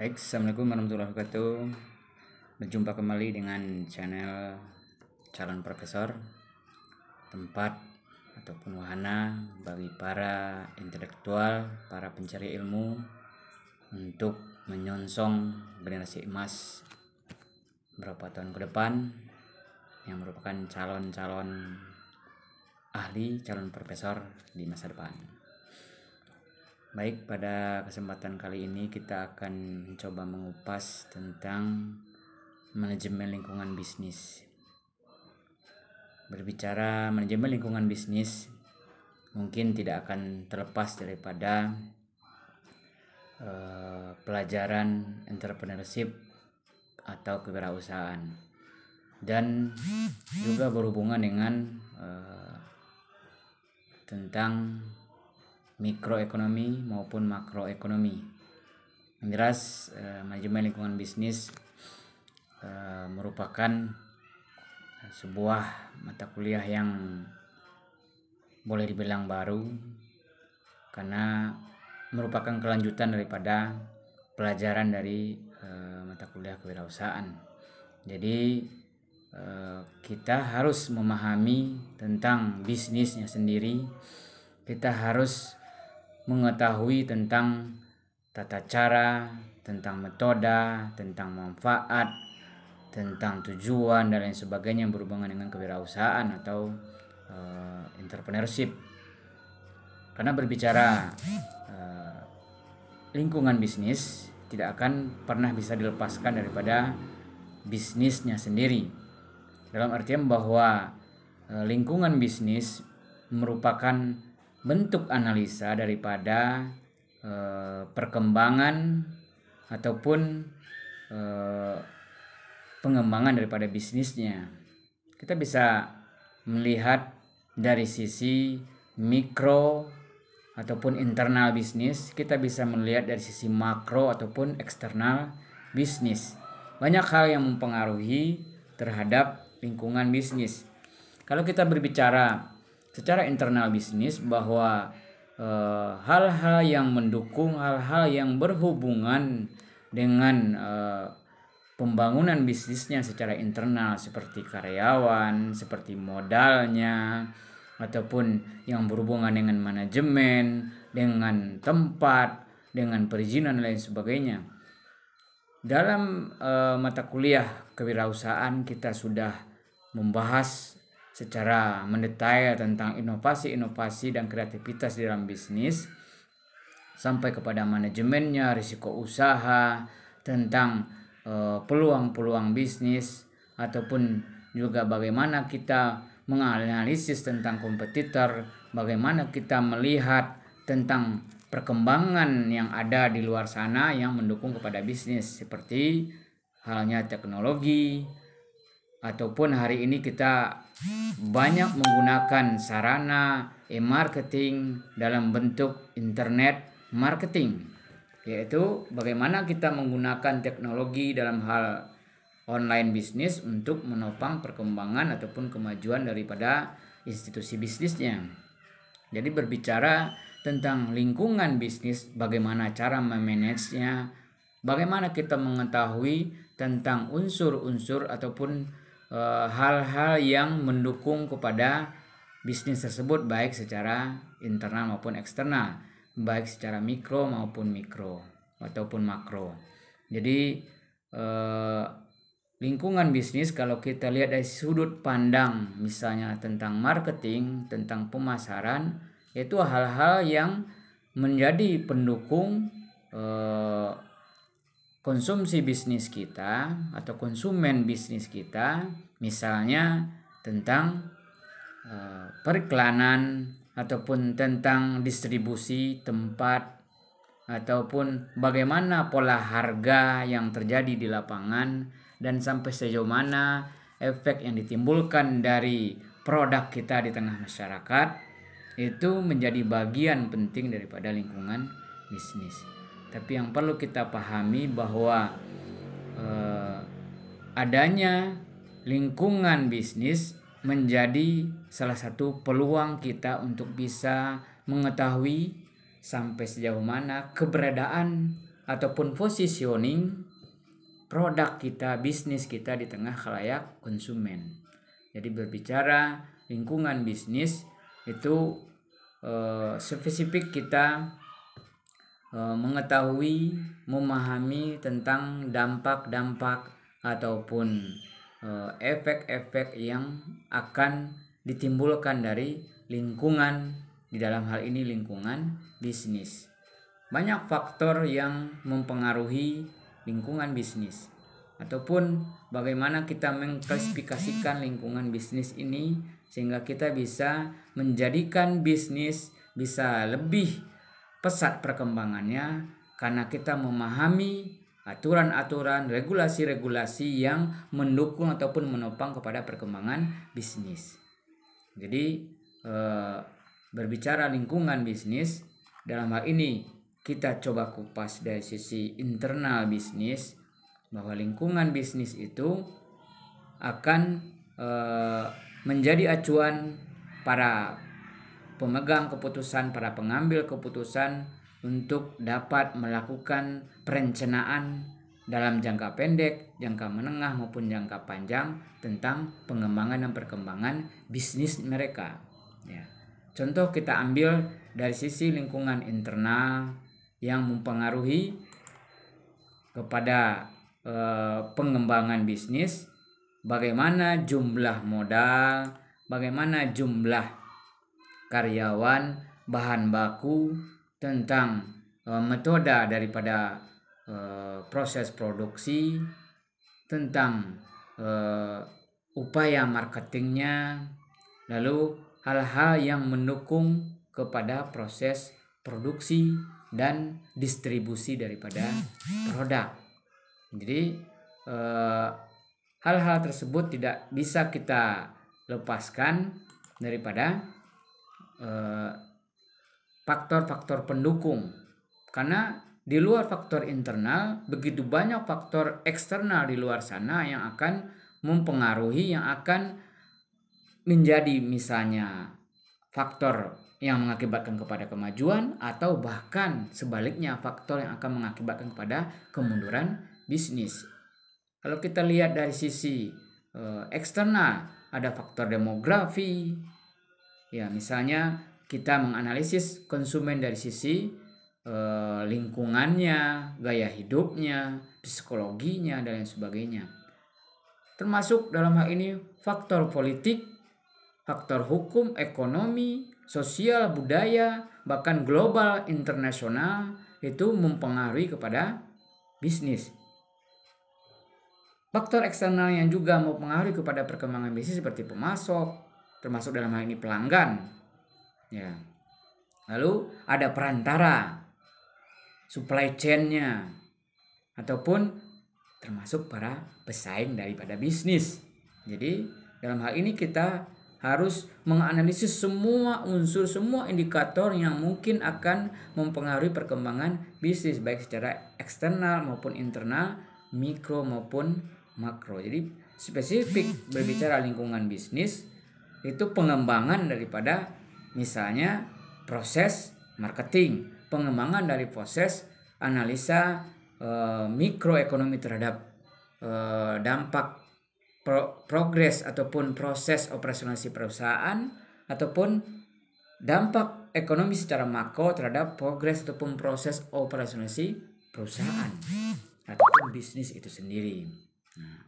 Baik, Assalamualaikum warahmatullahi wabarakatuh. Berjumpa kembali dengan channel Calon Profesor, tempat ataupun wahana bagi para intelektual, para pencari ilmu untuk menyongsong generasi emas beberapa tahun ke depan yang merupakan calon-calon ahli, calon profesor di masa depan. Baik, pada kesempatan kali ini kita akan mencoba mengupas tentang manajemen lingkungan bisnis. Berbicara manajemen lingkungan bisnis, mungkin tidak akan terlepas daripada pelajaran entrepreneurship atau kewirausahaan, dan juga berhubungan dengan tentang mikroekonomi maupun makroekonomi. Yang jelas manajemen lingkungan bisnis merupakan sebuah mata kuliah yang boleh dibilang baru, karena merupakan kelanjutan daripada pelajaran dari mata kuliah kewirausahaan. Jadi kita harus memahami tentang bisnisnya sendiri. Kita harus mengetahui tentang tata cara, tentang metode, tentang manfaat, tentang tujuan dan lain sebagainya yang berhubungan dengan kewirausahaan atau entrepreneurship. Karena berbicara lingkungan bisnis tidak akan pernah bisa dilepaskan daripada bisnisnya sendiri. Dalam artian bahwa lingkungan bisnis merupakan bentuk analisa daripada perkembangan ataupun pengembangan daripada bisnisnya. Kita bisa melihat dari sisi mikro ataupun internal bisnis, kita bisa melihat dari sisi makro ataupun eksternal bisnis. Banyak hal yang mempengaruhi terhadap lingkungan bisnis. Kalau kita berbicara secara internal bisnis, bahwa hal-hal yang mendukung, hal-hal yang berhubungan dengan pembangunan bisnisnya secara internal, seperti karyawan, seperti modalnya, ataupun yang berhubungan dengan manajemen, dengan tempat, dengan perizinan dan lain sebagainya. Dalam mata kuliah kewirausahaan kita sudah membahas secara mendetail tentang inovasi-inovasi dan kreativitas di dalam bisnis, sampai kepada manajemennya, risiko usaha, tentang peluang-peluang bisnis, ataupun juga bagaimana kita menganalisis tentang kompetitor, bagaimana kita melihat tentang perkembangan yang ada di luar sana yang mendukung kepada bisnis, seperti halnya teknologi, ataupun hari ini kita banyak menggunakan sarana e-marketing dalam bentuk internet marketing, yaitu bagaimana kita menggunakan teknologi dalam hal online bisnis untuk menopang perkembangan ataupun kemajuan daripada institusi bisnisnya. Jadi berbicara tentang lingkungan bisnis, bagaimana cara memanagenya, bagaimana kita mengetahui tentang unsur-unsur ataupun hal-hal yang mendukung kepada bisnis tersebut, baik secara internal maupun eksternal, baik secara mikro maupun mikro ataupun makro. Jadi lingkungan bisnis kalau kita lihat dari sudut pandang misalnya tentang marketing, tentang pemasaran, itu hal-hal yang menjadi pendukung konsumsi bisnis kita atau konsumen bisnis kita, misalnya tentang periklanan ataupun tentang distribusi tempat, ataupun bagaimana pola harga yang terjadi di lapangan, dan sampai sejauh mana efek yang ditimbulkan dari produk kita di tengah masyarakat, itu menjadi bagian penting daripada lingkungan bisnis. Tapi yang perlu kita pahami bahwa adanya lingkungan bisnis menjadi salah satu peluang kita untuk bisa mengetahui sampai sejauh mana keberadaan ataupun positioning produk kita, bisnis kita di tengah khalayak konsumen. Jadi berbicara lingkungan bisnis itu spesifik kita mengetahui, memahami tentang dampak-dampak ataupun efek-efek yang akan ditimbulkan dari lingkungan, di dalam hal ini lingkungan bisnis. Banyak faktor yang mempengaruhi lingkungan bisnis, ataupun bagaimana kita mengklasifikasikan lingkungan bisnis ini sehingga kita bisa menjadikan bisnis bisa lebih pesat perkembangannya karena kita memahami aturan-aturan, regulasi-regulasi yang mendukung ataupun menopang kepada perkembangan bisnis. Jadi berbicara lingkungan bisnis, dalam hal ini kita coba kupas dari sisi internal bisnis, bahwa lingkungan bisnis itu akan menjadi acuan para pemegang keputusan, para pengambil keputusan untuk dapat melakukan perencanaan dalam jangka pendek, jangka menengah maupun jangka panjang tentang pengembangan dan perkembangan bisnis mereka. Ya. Contoh kita ambil dari sisi lingkungan internal yang mempengaruhi kepada pengembangan bisnis, bagaimana jumlah modal, bagaimana jumlah karyawan, bahan baku, tentang metode daripada proses produksi, tentang upaya marketingnya, lalu hal-hal yang mendukung kepada proses produksi dan distribusi daripada produk. Jadi hal-hal tersebut tidak bisa kita lepaskan daripada faktor-faktor pendukung, karena di luar faktor internal begitu banyak faktor eksternal di luar sana yang akan mempengaruhi, yang akan menjadi misalnya faktor yang mengakibatkan kepada kemajuan atau bahkan sebaliknya faktor yang akan mengakibatkan kepada kemunduran bisnis. Kalau kita lihat dari sisi eksternal, ada faktor demografi. Ya, misalnya kita menganalisis konsumen dari sisi lingkungannya, gaya hidupnya, psikologinya, dan lain sebagainya. Termasuk dalam hal ini faktor politik, faktor hukum, ekonomi, sosial, budaya, bahkan global, internasional, itu mempengaruhi kepada bisnis. Faktor eksternal yang juga mempengaruhi kepada perkembangan bisnis seperti pemasok, termasuk dalam hal ini pelanggan. Ya. Lalu ada perantara, supply chain-nya, ataupun termasuk para pesaing daripada bisnis. Jadi dalam hal ini kita harus menganalisis semua unsur, semua indikator yang mungkin akan mempengaruhi perkembangan bisnis, baik secara eksternal maupun internal, mikro maupun makro. Jadi spesifik berbicara lingkungan bisnis, itu pengembangan daripada misalnya proses marketing, pengembangan dari proses analisa mikroekonomi terhadap dampak progres ataupun proses operasionalisasi perusahaan, ataupun dampak ekonomi secara makro terhadap progres ataupun proses operasionalisasi perusahaan ataupun bisnis itu sendiri. Nah,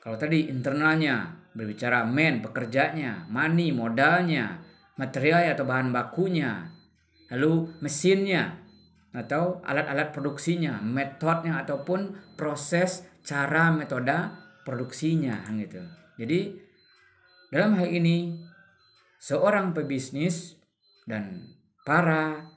kalau tadi internalnya berbicara pekerjanya, money, modalnya, material atau bahan bakunya, lalu mesinnya atau alat-alat produksinya, metodenya ataupun proses cara metode produksinya gitu. Jadi dalam hal ini seorang pebisnis dan para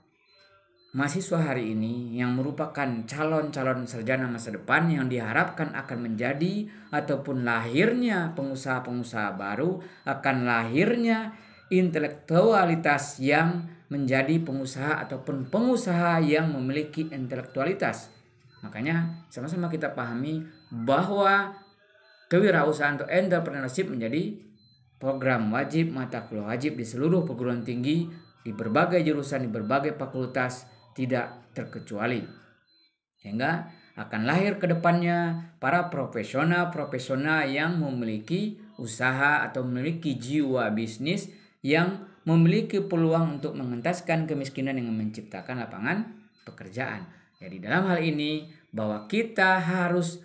mahasiswa hari ini yang merupakan calon-calon sarjana masa depan yang diharapkan akan menjadi ataupun lahirnya pengusaha-pengusaha baru, akan lahirnya intelektualitas yang menjadi pengusaha ataupun pengusaha yang memiliki intelektualitas. Makanya sama-sama kita pahami bahwa kewirausahaan atau entrepreneurship menjadi program wajib, mata kuliah wajib di seluruh perguruan tinggi, di berbagai jurusan, di berbagai fakultas, tidak terkecuali. Sehingga akan lahir ke depannya para profesional-profesional yang memiliki usaha atau memiliki jiwa bisnis yang memiliki peluang untuk mengentaskan kemiskinan dengan menciptakan lapangan pekerjaan. Jadi dalam hal ini bahwa kita harus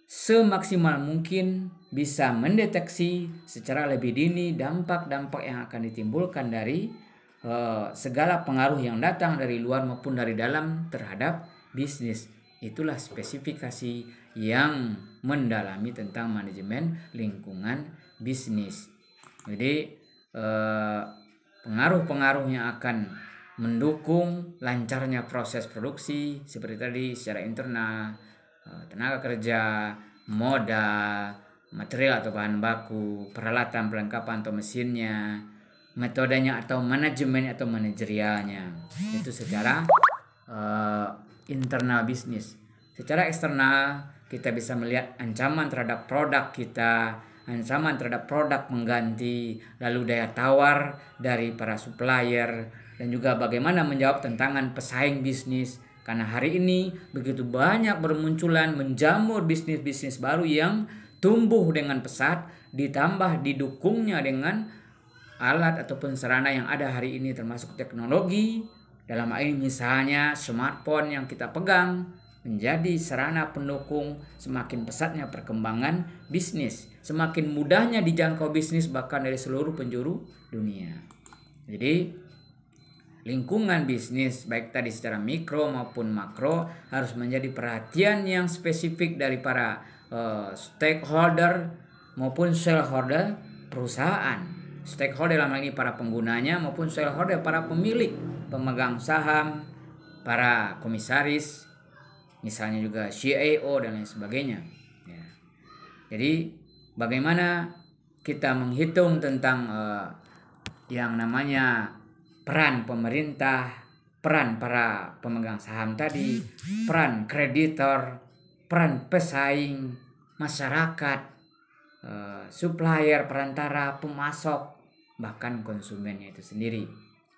semaksimal mungkin bisa mendeteksi secara lebih dini dampak-dampak yang akan ditimbulkan dari segala pengaruh yang datang dari luar maupun dari dalam terhadap bisnis. Itulah spesifikasi yang mendalami tentang manajemen lingkungan bisnis. Jadi pengaruh-pengaruh yang akan mendukung lancarnya proses produksi seperti tadi secara internal, tenaga kerja, modal, material atau bahan baku, peralatan, perlengkapan atau mesinnya, metodenya atau manajemen atau manajerialnya. Itu secara internal bisnis. Secara eksternal kita bisa melihat ancaman terhadap produk kita, ancaman terhadap produk pengganti, lalu daya tawar dari para supplier, dan juga bagaimana menjawab tantangan pesaing bisnis. Karena hari ini begitu banyak bermunculan menjamur bisnis-bisnis baru yang tumbuh dengan pesat, ditambah didukungnya dengan alat ataupun sarana yang ada hari ini termasuk teknologi. Dalam hal ini misalnya smartphone yang kita pegang menjadi sarana pendukung semakin pesatnya perkembangan bisnis, semakin mudahnya dijangkau bisnis bahkan dari seluruh penjuru dunia. Jadi lingkungan bisnis baik tadi secara mikro maupun makro harus menjadi perhatian yang spesifik dari para stakeholder maupun shareholder perusahaan. Stakeholder dalam hal ini para penggunanya maupun shareholder para pemilik, pemegang saham, para komisaris, misalnya juga CEO dan lain sebagainya. Ya. Jadi bagaimana kita menghitung tentang yang namanya peran pemerintah, peran para pemegang saham tadi, peran kreditor, peran pesaing, masyarakat, supplier, perantara, pemasok, bahkan konsumennya itu sendiri.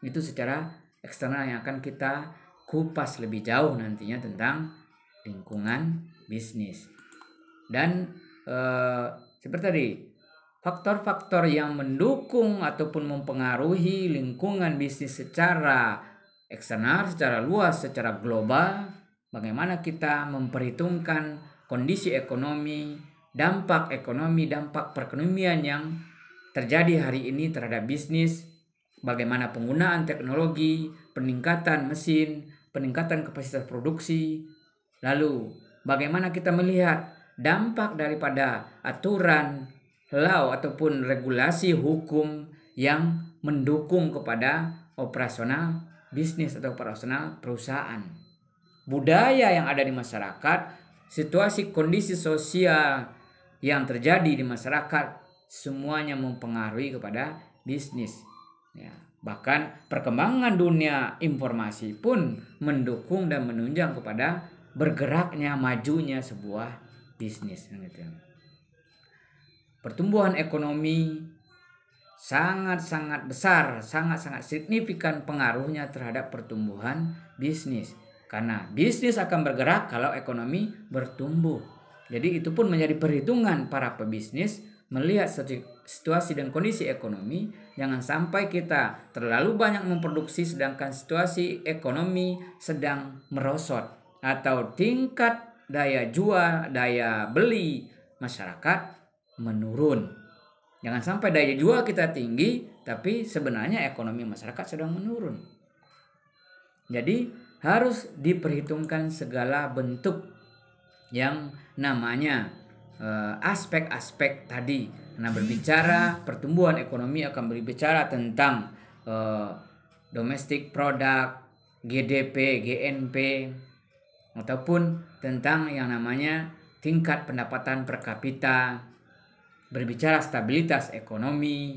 Itu secara eksternal yang akan kita kupas lebih jauh nantinya tentang lingkungan bisnis. Dan seperti tadi, faktor-faktor yang mendukung ataupun mempengaruhi lingkungan bisnis secara eksternal, secara luas, secara global, bagaimana kita memperhitungkan kondisi ekonomi, dampak perekonomian yang terjadi hari ini terhadap bisnis, bagaimana penggunaan teknologi, peningkatan mesin, peningkatan kapasitas produksi, lalu bagaimana kita melihat dampak daripada aturan, law ataupun regulasi hukum yang mendukung kepada operasional bisnis atau operasional perusahaan. Budaya yang ada di masyarakat, situasi kondisi sosial yang terjadi di masyarakat, semuanya mempengaruhi kepada bisnis. Ya, bahkan perkembangan dunia informasi pun mendukung dan menunjang kepada bergeraknya, majunya sebuah bisnis. Pertumbuhan ekonomi sangat-sangat besar, sangat-sangat signifikan pengaruhnya terhadap pertumbuhan bisnis. Karena bisnis akan bergerak kalau ekonomi bertumbuh. Jadi itu pun menjadi perhitungan para pebisnis melihat situasi dan kondisi ekonomi. Jangan sampai kita terlalu banyak memproduksi sedangkan situasi ekonomi sedang merosot, atau tingkat daya jual, daya beli masyarakat menurun. Jangan sampai daya jual kita tinggi tapi sebenarnya ekonomi masyarakat sedang menurun. Jadi harus diperhitungkan segala bentuk yang namanya aspek-aspek tadi. Nah, berbicara pertumbuhan ekonomi akan berbicara tentang domestic product, GDP, GNP, ataupun tentang yang namanya tingkat pendapatan per kapita. Berbicara stabilitas ekonomi,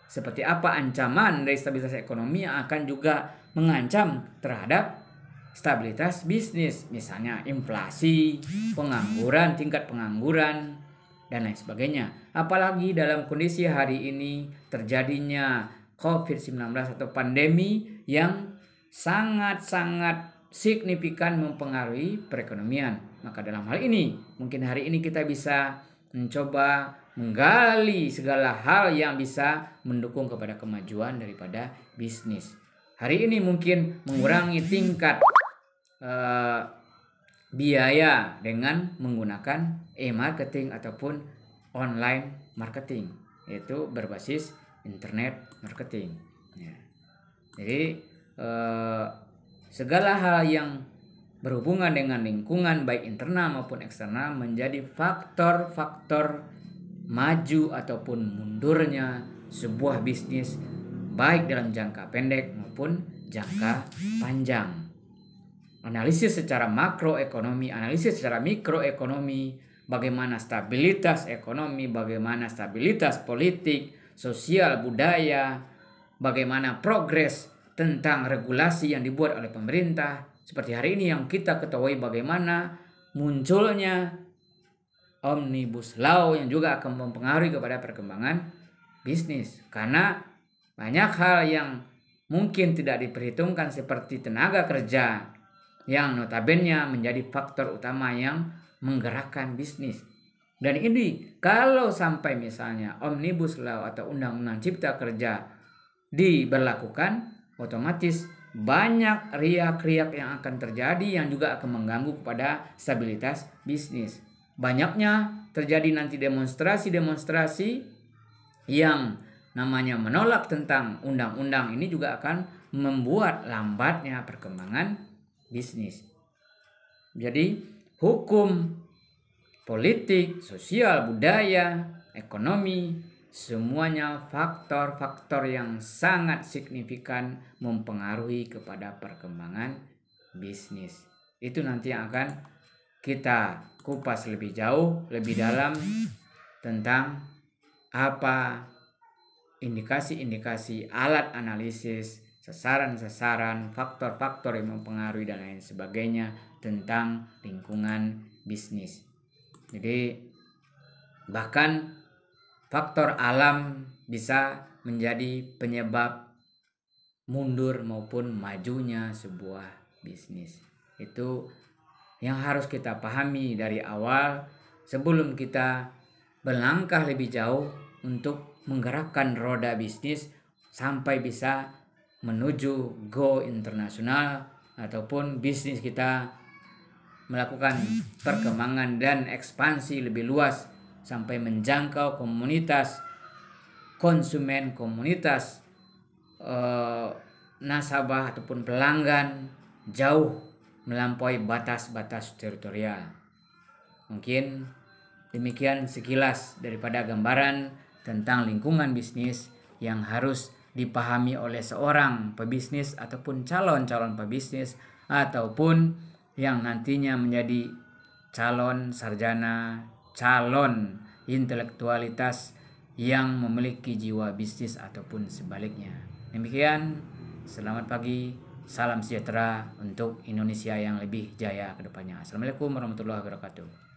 seperti apa ancaman dari stabilitas ekonomi yang akan juga mengancam terhadap stabilitas bisnis, misalnya inflasi, pengangguran, tingkat pengangguran, dan lain sebagainya. Apalagi dalam kondisi hari ini terjadinya COVID-19 atau pandemi yang sangat-sangat signifikan mempengaruhi perekonomian. Maka dalam hal ini, mungkin hari ini kita bisa mencoba menggali segala hal yang bisa mendukung kepada kemajuan daripada bisnis. Hari ini mungkin mengurangi tingkat biaya dengan menggunakan e-marketing ataupun online marketing, yaitu berbasis internet marketing. Ya. Jadi segala hal yang berhubungan dengan lingkungan baik internal maupun eksternal menjadi faktor-faktor maju ataupun mundurnya sebuah bisnis baik dalam jangka pendek maupun jangka panjang. Analisis secara makroekonomi, analisis secara mikroekonomi, bagaimana stabilitas ekonomi, bagaimana stabilitas politik, sosial, budaya, bagaimana progres tentang regulasi yang dibuat oleh pemerintah. Seperti hari ini yang kita ketahui bagaimana munculnya Omnibus Law yang juga akan mempengaruhi kepada perkembangan bisnis. Karena banyak hal yang mungkin tidak diperhitungkan seperti tenaga kerja yang notabene menjadi faktor utama yang menggerakkan bisnis. Dan ini kalau sampai misalnya Omnibus Law atau Undang-Undang Cipta Kerja diberlakukan, otomatis banyak riak-riak yang akan terjadi yang juga akan mengganggu kepada stabilitas bisnis. Banyaknya terjadi nanti demonstrasi-demonstrasi yang namanya menolak tentang undang-undang ini juga akan membuat lambatnya perkembangan bisnis. Jadi hukum, politik, sosial, budaya, ekonomi, semuanya faktor-faktor yang sangat signifikan mempengaruhi kepada perkembangan bisnis. Itu nanti yang akan kita kupas lebih jauh, lebih dalam tentang apa indikasi-indikasi, alat analisis, sasaran-sasaran, faktor-faktor yang mempengaruhi dan lain sebagainya tentang lingkungan bisnis. Jadi bahkan faktor alam bisa menjadi penyebab mundur maupun majunya sebuah bisnis. Itu yang harus kita pahami dari awal sebelum kita berlangkah lebih jauh untuk menggerakkan roda bisnis sampai bisa menuju go internasional ataupun bisnis kita melakukan perkembangan dan ekspansi lebih luas sampai menjangkau komunitas konsumen, komunitas nasabah ataupun pelanggan jauh melampaui batas-batas teritorial. Mungkin demikian sekilas daripada gambaran tentang lingkungan bisnis yang harus dipahami oleh seorang pebisnis ataupun calon-calon pebisnis ataupun yang nantinya menjadi calon sarjana, calon intelektualitas yang memiliki jiwa bisnis ataupun sebaliknya. Demikian, selamat pagi, salam sejahtera untuk Indonesia yang lebih jaya ke depannya. Assalamualaikum warahmatullahi wabarakatuh.